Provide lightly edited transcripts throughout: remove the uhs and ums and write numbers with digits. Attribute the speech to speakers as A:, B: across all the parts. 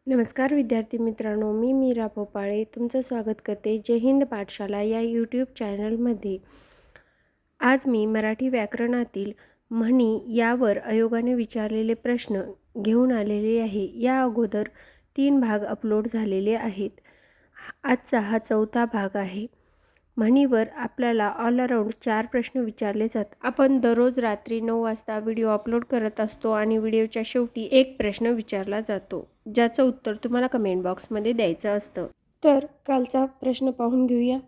A: नमस्कार विद्यार्थी मित्रांनो, मी मीरा भोपाळे तुमचं स्वागत करते जय हिंद पाठशाला या यूट्यूब चॅनलमध्ये। आज मी मराठी व्याकरणातील म्हणी यावर आयोगाने विचारलेले प्रश्न घेऊन आलेले आहे। या अगोदर 3 भाग अपलोड झालेले आहेत। आजचा हा 4था भाग आहे। म्हणीवर आपल्याला ऑल अराउंड 4 प्रश्न विचारले जातात। आपण दररोज रात्री 9 वाजता व्हिडिओ अपलोड करत असतो आणि व्हिडिओच्या शेवटी एक प्रश्न विचारला जातो, ज्याचं उत्तर तुम्हाला कमेंट बॉक्समध्ये द्यायचं असतं। तर कालचा प्रश्न पाहून घेऊया।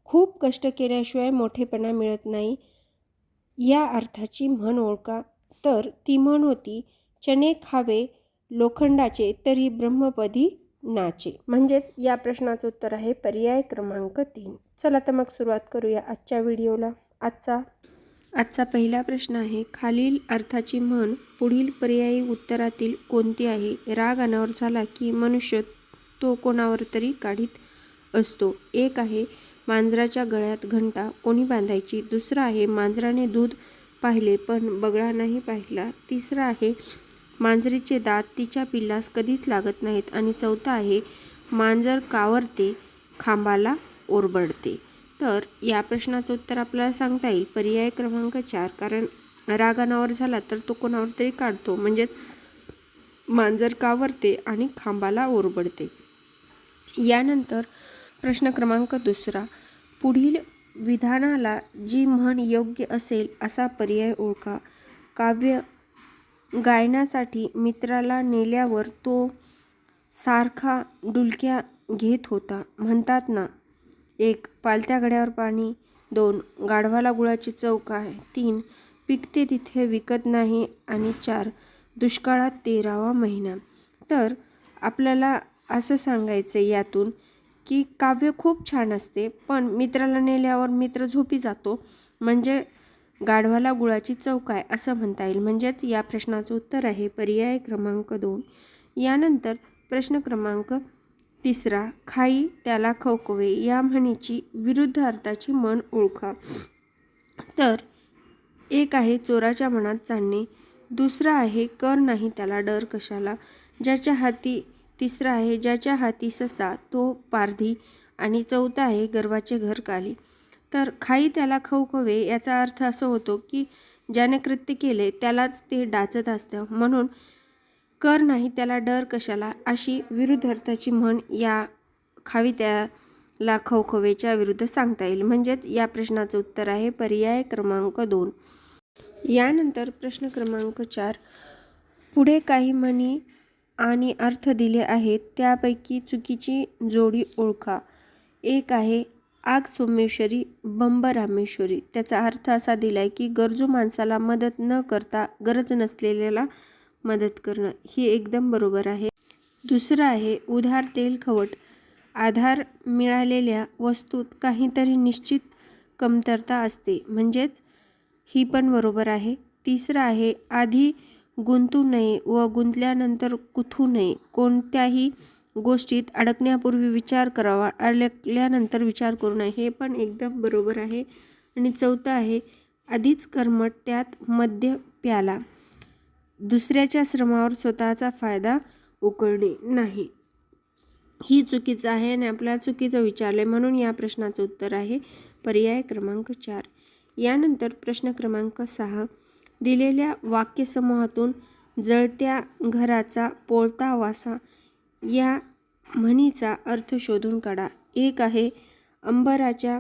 A: खूप कष्ट केल्याशिवाय मोठेपणा मिळत नाही, या अर्थाची म्हण ओळखा। तर ती म्हण होती, चणे खावे लोखंडाचे तरी ब्रह्मपदी नाचे। म्हणजेच या प्रश्नाचं उत्तर आहे पर्याय क्रमांक 3। चला तर मग सुरुवात करूया आजच्या व्हिडिओला। आजचा पहिला प्रश्न आहे, खालील अर्थाची म्हण पुढील पर्यायी उत्तरातील कोणती आहे? राग अनावर झाला की मनुष्य तो कोणावर तरी काढीत असतो। एक आहे, मांजराच्या गळ्यात घंटा कोणी बांधायची? दुसरा आहे, मांजराने दूध पाहिले पण बगळा नाही पाहिला। तिसरा आहे, मांजरीचे दात तिच्या पिल्लास कधीच लागत नाहीत। आणि चौथा आहे, मांजर कावरते खांबाला ओरबडते। तर या प्रश्नाचं उत्तर आपल्याला सांगता येईल पर्याय क्रमांक 4, कारण राग अनावर झाला तर तो कोणावर तरी काढतो, म्हणजेच मांजर कावरते आणि खांबाला ओरबडते। यानंतर प्रश्न क्रमांक 2, पुढील विधानाला जी म्हण योग्य असेल असा पर्याय ओळखा। काव्य गायनासाठी मित्राला नेल्यावर तो सारखा डुलक्या घेत होता, म्हणतात ना? 1. पालत्या घड्यावर पाणी। 2. गाढवाला गुळाची चव काय? 3. पिकते तिथे विकत नाही। आणि 4. दुष्काळात 13वा महिना। तर आपल्याला असं सांगायचं यातून की काव्य खूप छान असते, पण मित्राला नेल्यावर मित्र झोपी जातो, म्हणजे गाढवाला गुळाची चव काय असं म्हणता येईल। म्हणजेच या प्रश्नाचं उत्तर आहे पर्याय क्रमांक 2। यानंतर प्रश्न क्रमांक 3, खाई त्याला खवखवे या म्हणीची विरुद्ध अर्थाची म्हण ओळखा। तर एक आहे, चोराच्या मनात चांदणे। दुसरा आहे, कर नाही त्याला डर कशाला। तिसरा आहे, ज्याच्या हाती ससा तो पारधी। आणि चौथा आहे, गर्वाचे घर काली। तर खाई त्याला खवखवे याचा अर्थ असा होतो की ज्याने कृत्य केले त्यालाच ते डाचत असतं, म्हणून कर नाही त्याला डर कशाला अशी विरुद्ध अर्थाची म्हण या खावी त्याला खवखवेच्या विरुद्ध सांगता येईल। म्हणजेच या प्रश्नाचं उत्तर आहे पर्याय क्रमांक 2। यानंतर प्रश्न क्रमांक 4, पुढे काही म्हणी आणि अर्थ दिले आहेत, त्यापैकी चुकीची जोडी ओळखा। एक आहे, आग सोमेश्वरी बंब रामेश्वरी। त्याचा अर्थ असा दिलाय की गरजू माणसाला मदत न करता गरज नसलेल्याला मदत करणं। ही एकदम बरोबर आहे। दुसरं आहे, उधार तेल खवट। आधार मिळालेल्या वस्तूत काहीतरी निश्चित कमतरता असते, म्हणजेच ही पण बरोबर आहे। तिसरं आहे, आधी गुंतू नये व गुंतल्यानंतर कुथू नये। कोणत्याही गोष्टीत अडकण्यापूर्वी विचार करावा, अडकल्यानंतर विचार करू नये। हे पण एकदम बरोबर आहे। आणि चौथं आहे, आधीच कर्मठ त्यात मद्य प्याला, दुसऱ्याच्या श्रमावर स्वतःचा फायदा उकळणे नाही। ही चुकीचं आहे आणि आपल्याला चुकीचं विचारले, म्हणून या प्रश्नाचं उत्तर आहे पर्याय क्रमांक 4। यानंतर प्रश्न क्रमांक 6, दिलेल्या वाक्यसमूहातून जळत्या घराचा पोळता वासा या म्हणीचा अर्थ शोधून काढा। एक आहे, अंबराच्या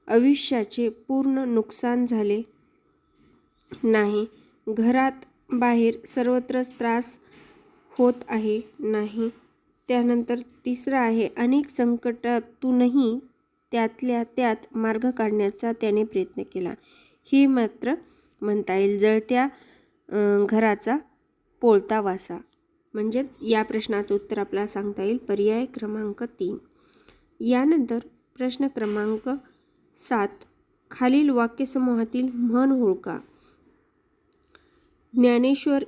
A: आयुष्याचे पूर्ण नुकसान झाले नाही। घरात बाहेर सर्वत्रच त्रास होत आहे नाही। त्यानंतर तिसरा आहे, अनेक संकटातूनही त्यातल्या त्यात मार्ग काढण्याचा त्याने प्रयत्न केला। ही मात्र म्हणता येईल जळत्या घराचा पोळता वासा। म्हणजेच या प्रश्नाचं उत्तर आपल्याला सांगता येईल पर्याय क्रमांक 3। यानंतर प्रश्न क्रमांक 7, खालील वाक्यसमूहातील म्हण ओळखा। ज्ञानेश्वर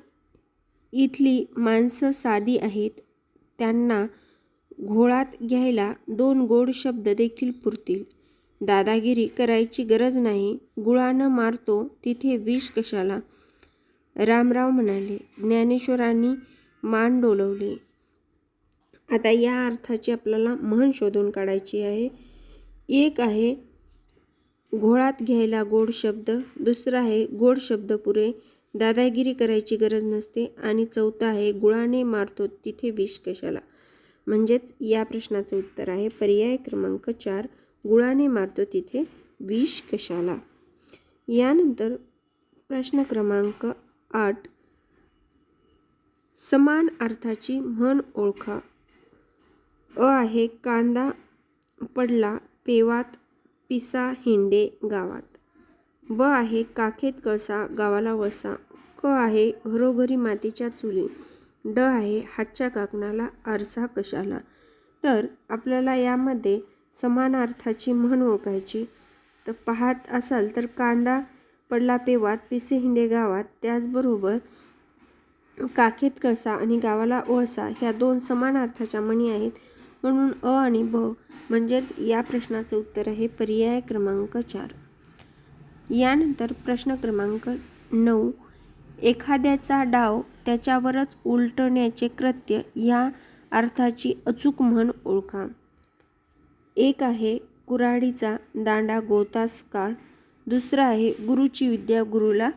A: इथली माणसं साधी आहेत, त्यांना घोळात घ्यायला 2 गोड शब्द देखील पुरतील। दादागिरी करायची गरज नाही, गुळानं मारतो तिथे विष कशाला। रामराव म्हणाले, ज्ञानेश्वरांनी मान डोलवली। आता या अर्थाची आपल्याला म्हण शोधून काढायची आहे. एक आहे घोळात घ्यायला गोड शब्द, दुसरा आहे गोड शब्द पुरे, दादागिरी करायची गरज नसते, आणि चौथा आहे गुळाने मारतो तिथे विष कशाला. म्हणजेच या प्रश्नाचं उत्तर आहे पर्याय क्रमांक 4, गुळाने मारतो तिथे विष कशाला. यानंतर प्रश्न क्रमांक 8, समान अर्थाची म्हण ओळखा. अ आहे कांदा पडला पेवात पिसा हिंडे गावात. ब आहे काखेत कळसा गावाला वळसा. क आहे घरोघरी मातीच्या चुली. ड आहे हातच्या काकणाला आरसा कशाला. तर आपल्याला यामध्ये समान अर्थाची म्हण ओळखायची. तर पाहत असाल तर कांदा पडला पेवात पिसे हिंडे गावात, त्याचबरोबर काखेत कळसा आणि गावाला वळसा ह्या 2 समान अर्थाच्या म्हणी आहेत. म्हणून अ आणि ब म्हणजेच या प्रश्नाचं उत्तर आहे पर्याय क्रमांक 4. यानंतर प्रश्न क्रमांक 9, एखाद्याचा डाव त्याच्यावरच उलटण्याचे कृत्य या अर्थाची अचूक म्हण ओळखा. एक आहे कुऱ्हाडीचा दांडा गोतास काळ. दुसरा आहे गुरुची विद्या गुरुला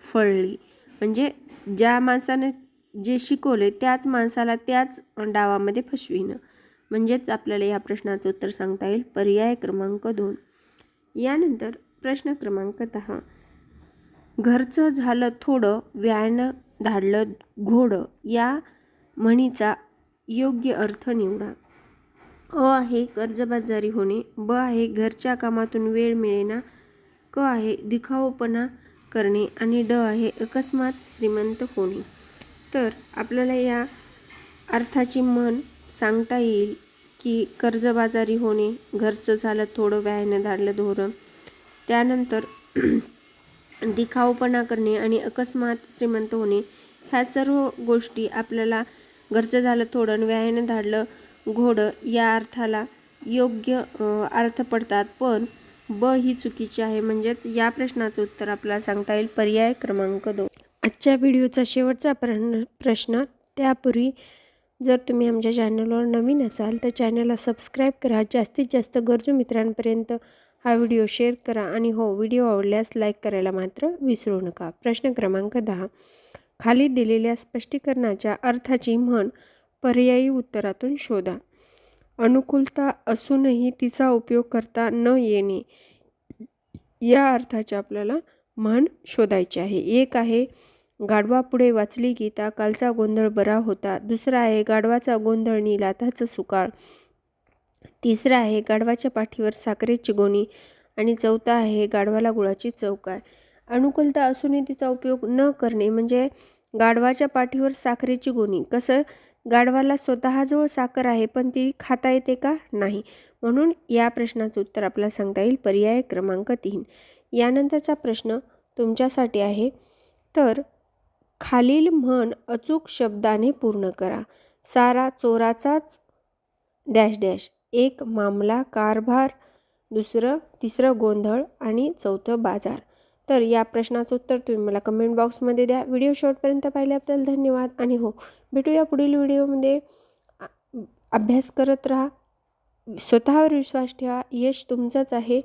A: फळली. म्हणजे ज्या माणसाने जे शिकवले त्याच माणसाला त्याच डावामध्ये फसविणं. म्हणजेच आपल्याला या प्रश्नाचं उत्तर सांगता येईल पर्याय क्रमांक 2. यानंतर प्रश्न क्रमांक 10, घरचं झालं थोडं व्यायानं धाडलं घोडं या म्हणीचा योग्य अर्थ निवडा. अ आहे कर्जबाजारी होणे. ब आहे घरच्या कामातून वेळ मिळेना. क आहे दिखाऊपणा करणे. आणि ड आहे अकस्मात श्रीमंत होणे. तर आपल्याला या अर्थाची म्हण सांगता येईल की कर्जबाजारी होणे, घरचं झालं थोडं व्यायानं धाडलं घोडं, त्यानंतर दिखाऊपणा करणे आणि अकस्मात श्रीमंत होणे. ह्या सर्व गोष्टी आपल्याला घरचं झालं थोडं व्यायानं धाडलं घोडं या अर्थाला योग्य अर्थ पडतात. पण ब ही चुकीची आहे. म्हणजेच या प्रश्नाचं उत्तर आपल्याला सांगता येईल पर्याय क्रमांक 2. आजच्या व्हिडिओचा शेवटचा प्रश्न त्यापूर्वी जर तुम्ही आमच्या चॅनलवर नवीन असाल तर चॅनलला सबस्क्राईब करा. जास्तीत जास्त गरजू मित्रांपर्यंत हा व्हिडिओ शेअर करा. आणि हो, व्हिडिओ आवडल्यास लाईक करायला मात्र विसरू नका. प्रश्न क्रमांक 10, खाली दिलेल्या स्पष्टीकरणाच्या अर्थाची म्हण पर्यायी उत्तरातून शोधा. अनुकूलता असूनही तिचा उपयोग करता न येणे या अर्थाची आपल्याला म्हण शोधायची आहे. एक आहे गाढवापुढे वाचली गीता कालचा गोंधळ बरा होता. दुसरा आहे गाढवाचा गोंधळ नीला त्याचा सुकाळ. तिसरा आहे गाढवाच्या पाठीवर साखरेची गोणी. आणि चौथा आहे गाढवाला गुळाची चव काय. अनुकूलता असूनही तिचा उपयोग न करणे म्हणजे गाढवाच्या पाठीवर साखरेची गोणी. कसं, गाढवाला स्वतःजवळ साखर आहे पण ती खाता येते का, नाही. म्हणून या प्रश्नाचं उत्तर आपल्याला सांगता येईल पर्याय क्रमांक 3. यानंतरचा प्रश्न तुमच्यासाठी आहे. तर खालील म्हण अचूक शब्दाने पूर्ण करा. सारा चोराचाच डॅश डॅश. एक मामला कारभार, तिसरं गोंधळ आणि चौथं बाजार. तर या प्रश्नाचं उत्तर तुम्ही मला कमेंट बॉक्समध्ये द्या. व्हिडिओ शेवटपर्यंत पाहिल्याबद्दल धन्यवाद. आणि हो, भेटूया पुढील व्हिडिओमध्ये. अभ्यास करत राहा, स्वतःवर विश्वास ठेवा. यश तुमचंच आहे.